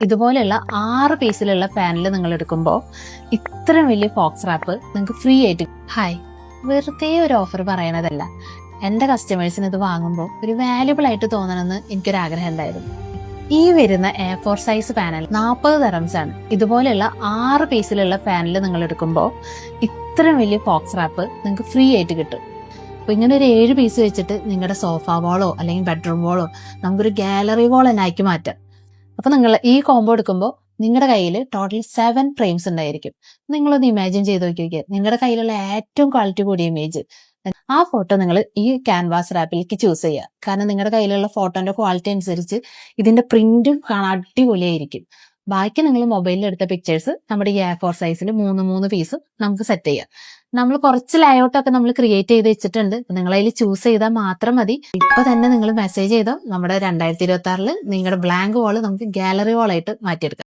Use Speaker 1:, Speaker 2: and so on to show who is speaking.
Speaker 1: ഇതുപോലെയുള്ള 6 പീസിലുള്ള പാനൽ നിങ്ങൾ എടുക്കുമ്പോൾ ഇത്രയും വലിയ ഫോക്സ് റാപ്പ് നിങ്ങൾക്ക് ഫ്രീ ആയിട്ട്. ഹായ്, വെറുതെ ഒരു ഓഫർ പറയണതല്ല. എൻ്റെ കസ്റ്റമേഴ്സിന് ഇത് വാങ്ങുമ്പോൾ ഒരു വാല്യുബിൾ ആയിട്ട് തോന്നണമെന്ന് എനിക്കൊരാഗ്രഹം ഉണ്ടായിരുന്നു. ഈ വരുന്ന A4 സൈസ് പാനൽ 40 dirhams ആണ്. ഇതുപോലെയുള്ള 6 പീസിലുള്ള പാനൽ നിങ്ങൾ എടുക്കുമ്പോൾ ഇത്രയും വലിയ ഫോക്സ് റാപ്പ് നിങ്ങൾക്ക് ഫ്രീ ആയിട്ട് കിട്ടും. അപ്പൊ ഇങ്ങനെ ഒരു 7 പീസ് വെച്ചിട്ട് നിങ്ങളുടെ സോഫ വാളോ അല്ലെങ്കിൽ ബെഡ്റൂം വാളോ നമുക്കൊരു ഗാലറി വാൾ തന്നെ ആക്കി മാറ്റാം. അപ്പൊ നിങ്ങൾ ഈ കോംബോ എടുക്കുമ്പോൾ നിങ്ങളുടെ കയ്യിൽ ടോട്ടൽ 7 ഫ്രെയിംസ് ഉണ്ടായിരിക്കും. നിങ്ങളൊന്ന് ഇമാജിൻ ചെയ്ത് നോക്കിയൊക്കെ നിങ്ങളുടെ കയ്യിലുള്ള ഏറ്റവും ക്വാളിറ്റി കൂടിയ ഇമേജ്, ആ ഫോട്ടോ നിങ്ങൾ ഈ ക്യാൻവാസ് റാപ്പിലേക്ക് ചൂസ് ചെയ്യുക. കാരണം നിങ്ങളുടെ കയ്യിലുള്ള ഫോട്ടോന്റെ ക്വാളിറ്റി അനുസരിച്ച് ഇതിന്റെ പ്രിന്റ് കാണാൻ അടിപൊളിയായിരിക്കും. ബാക്കി നിങ്ങൾ മൊബൈലിൽ എടുത്ത പിക്ചേഴ്സ് നമ്മുടെ ഈ A4 സൈസിൽ 3 പീസ് നമുക്ക് സെറ്റ് ചെയ്യാം. നമ്മൾ കുറച്ച് ലേഔട്ടൊക്കെ നമ്മൾ ക്രിയേറ്റ് ചെയ്ത് വെച്ചിട്ടുണ്ട്. നിങ്ങൾ അതിൽ ചൂസ് ചെയ്താൽ മാത്രം മതി. ഇപ്പൊ തന്നെ നിങ്ങൾ മെസ്സേജ് ചെയ്തോ, നമ്മുടെ 2026 നിങ്ങളുടെ ബ്ലാങ്ക് വാള് നമുക്ക് ഗാലറി വാളായിട്ട് മാറ്റിയെടുക്കാം.